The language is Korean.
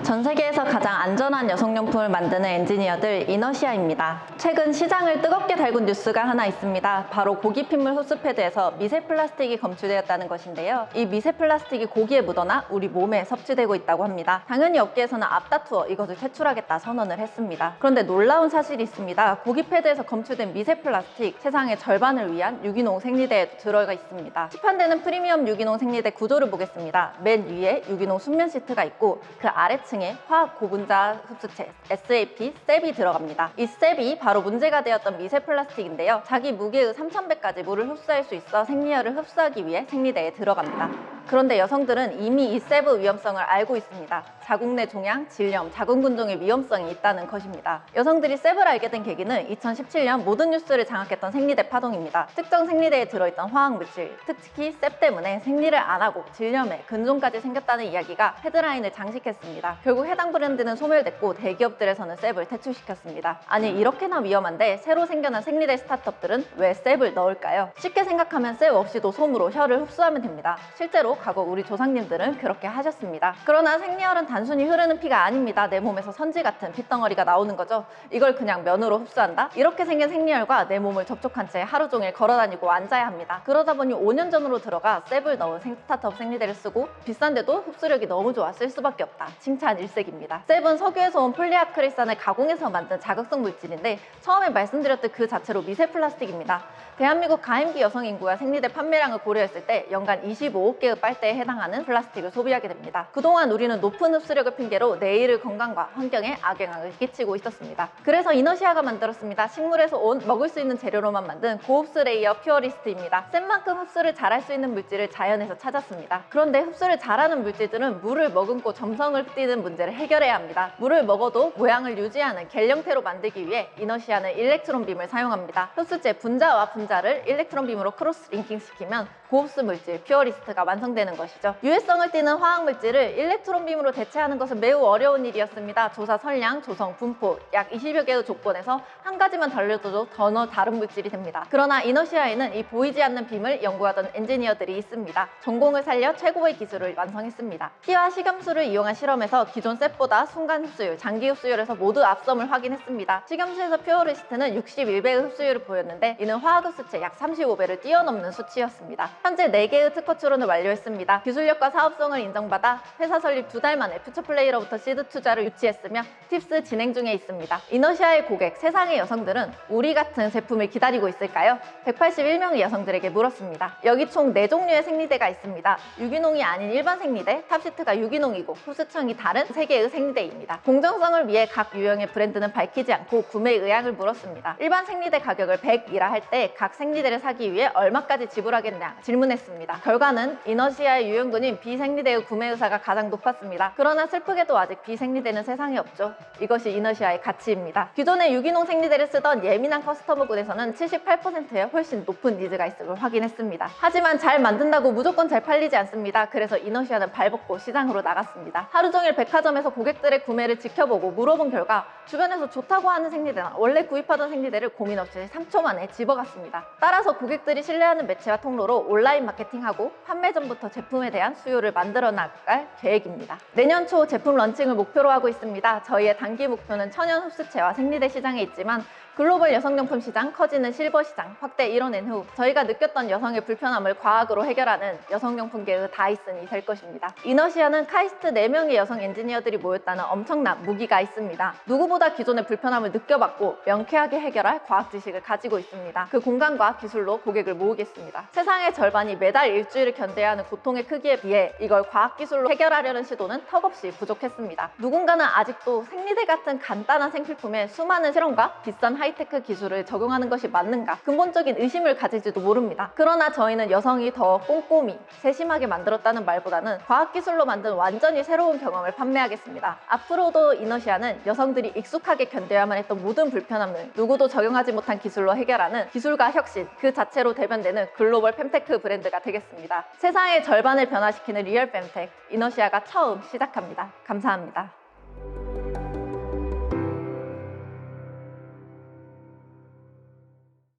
전 세계에서 가장 안전한 여성용품을 만드는 엔지니어들 이너시아입니다. 최근 시장을 뜨겁게 달군 뉴스가 하나 있습니다. 바로 고기 핏물 흡수 패드에서 미세 플라스틱이 검출되었다는 것인데요. 이 미세 플라스틱이 고기에 묻어나 우리 몸에 섭취되고 있다고 합니다. 당연히 업계에서는 앞다투어 이것을 퇴출하겠다 선언을 했습니다. 그런데 놀라운 사실이 있습니다. 고기 패드에서 검출된 미세 플라스틱 세상의 절반을 위한 유기농 생리대에 들어가 있습니다. 시판되는 프리미엄 유기농 생리대 구조를 보겠습니다. 맨 위에 유기농 순면 시트가 있고 그 아래층에 화학 고분자 흡수체 SAP, 셉이 들어갑니다. 이 셉이 바로 문제가 되었던 미세 플라스틱인데요. 자기 무게의 3000배까지 물을 흡수할 수 있어 생리혈을 흡수하기 위해 생리대에 들어갑니다. 그런데 여성들은 이미 이 셉의 위험성을 알고 있습니다. 자궁 내 종양, 질염, 자궁근종의 위험성이 있다는 것입니다. 여성들이 셉을 알게 된 계기는 2017년 모든 뉴스를 장악했던 생리대 파동입니다. 특정 생리대에 들어있던 화학물질, 특히 셉 때문에 생리를 안 하고 질염에 근종까지 생겼다는 이야기가 헤드라인을 장식했습니다. 결국 해당 브랜드는 소멸됐고 대기업들에서는 셉을 퇴출시켰습니다. 아니 이렇게나 위험한데 새로 생겨난 생리대 스타트업들은 왜 셉을 넣을까요? 쉽게 생각하면 셉 없이도 솜으로 혈을 흡수하면 됩니다. 실제로 과거 우리 조상님들은 그렇게 하셨습니다. 그러나 생리혈은 단순히 흐르는 피가 아닙니다. 내 몸에서 선지 같은 핏덩어리가 나오는 거죠. 이걸 그냥 면으로 흡수한다? 이렇게 생긴 생리혈과 내 몸을 접촉한 채 하루 종일 걸어다니고 앉아야 합니다. 그러다 보니 5년 전으로 들어가 셉을 넣은 스타트업 생리대를 쓰고 비싼데도 흡수력이 너무 좋아 쓸 수밖에 없다. 칭찬 일색입니다. 셉은 석유에서 온 폴리아크릴산을 가공해서 만든 자극성 물질인데 처음에 말씀드렸듯 그 자체로 미세 플라스틱입니다. 대한민국 가임기 여성 인구가 생리대 판매량을 고려했을 때 연간 25억 개의 빨대에 해당하는 플라스틱을 소비하게 됩니다. 그동안 우리는 높은 흡수력을 핑계로 내일의 건강과 환경에 악영향을 끼치고 있었습니다. 그래서 이너시아가 만들었습니다. 식물에서 온 먹을 수 있는 재료로만 만든 고흡수 레이어 퓨어리스트입니다. 셉만큼 흡수를 잘할 수 있는 물질을 자연에서 찾았습니다. 그런데 흡수를 잘하는 물질들은 물을 머금고 점성을 띠는 문제를 해결해야 합니다. 물을 먹어도 모양을 유지하는 겔 형태로 만들기 위해 이너시아는 일렉트론 빔을 사용합니다. 흡수체 분자와 분자를 일렉트론 빔으로 크로스 링킹 시키면 고흡수 물질 퓨어리스트가 완성되는 것이죠. 유해성을 띠는 화학 물질을 일렉트론 빔으로 대체하는 것은 매우 어려운 일이었습니다. 조사 선량, 조성, 분포 약 20여 개의 조건에서 한 가지만 달려도 전혀 다른 물질이 됩니다. 그러나 이너시아에는 이 보이지 않는 빔을 연구하던 엔지니어들이 있습니다. 전공을 살려 최고의 기술을 완성했습니다. 피와 식염수를 이용한 실험에서 기존 셉보다 순간 흡수율, 장기 흡수율에서 모두 앞섬을 확인했습니다. 식염수에서 퓨어리스트는 61배의 흡수율을 보였는데 이는 화학 흡수체 약 35배를 뛰어넘는 수치였습니다. 현재 4개의 특허 출원을 완료했습니다. 기술력과 사업성을 인정받아 회사 설립 2달 만에 퓨처플레이로부터 시드 투자를 유치했으며 팁스 진행 중에 있습니다. 이너시아의 고객, 세상의 여성들은 우리 같은 제품을 기다리고 있을까요? 181명의 여성들에게 물었습니다. 여기 총 4종류의 생리대가 있습니다. 유기농이 아닌 일반 생리대, 탑시트가 유기농이고 흡수층이 다른 3개의 생리대입니다. 공정성을 위해 각 유형의 브랜드는 밝히지 않고 구매 의향을 물었습니다. 일반 생리대 가격을 100이라 할 때 각 생리대를 사기 위해 얼마까지 지불하겠냐 질문했습니다. 결과는 이너시아의 유형군인 비생리대의 구매 의사가 가장 높았습니다. 그러나 슬프게도 아직 비생리대는 세상에 없죠. 이것이 이너시아의 가치입니다. 기존의 유기농 생리대를 쓰던 예민한 커스터머군에서는 78%의 훨씬 높은 니즈가 있음을 확인했습니다. 하지만 잘 만든다고 무조건 잘 팔리지 않습니다. 그래서 이너시아는 발벗고 시장으로 나갔습니다. 하루 종일 백화점에서 고객들의 구매를 지켜보고 물어본 결과 주변에서 좋다고 하는 생리대나 원래 구입하던 생리대를 고민 없이 3초 만에 집어갔습니다. 따라서 고객들이 신뢰하는 매체와 통로로 온라인 마케팅하고 판매 전부터 제품에 대한 수요를 만들어 나갈 계획입니다. 내년 초 제품 런칭을 목표로 하고 있습니다. 저희의 단기 목표는 천연 흡수체와 생리대 시장에 있지만 글로벌 여성용품 시장, 커지는 실버 시장 확대 이뤄낸 후 저희가 느꼈던 여성의 불편함을 과학으로 해결하는 여성용품계의 다이슨이 될 것입니다. 이너시아는 카이스트 4명의 여성 엔지니어들이 모였다는 엄청난 무기가 있습니다. 누구보다 기존의 불편함을 느껴봤고 명쾌하게 해결할 과학 지식을 가지고 있습니다. 그 공간과 기술로 고객을 모으겠습니다. 세상의 절반이 매달 일주일을 견뎌야 하는 고통의 크기에 비해 이걸 과학기술로 해결하려는 시도는 턱없이 부족했습니다. 누군가는 아직도 생리대 같은 간단한 생필품에 수많은 실험과 비싼 하이테크 기술을 적용하는 것이 맞는가 근본적인 의심을 가질지도 모릅니다. 그러나 저희는 여성이 더 꼼꼼히 세심하게 만들었다는 말보다는 과학기술로 만든 완전히 새로운 경험을 판매하겠습니다. 앞으로도 이너시아는 여성들이 익숙하게 견뎌야만 했던 모든 불편함을 누구도 적용하지 못한 기술로 해결하는 기술과 혁신 그 자체로 대변되는 글로벌 fem테크 브랜드가 되겠습니다. 세상의 절반을 변화시키는 리얼 fem텍 이너시아가 처음 시작합니다. 감사합니다.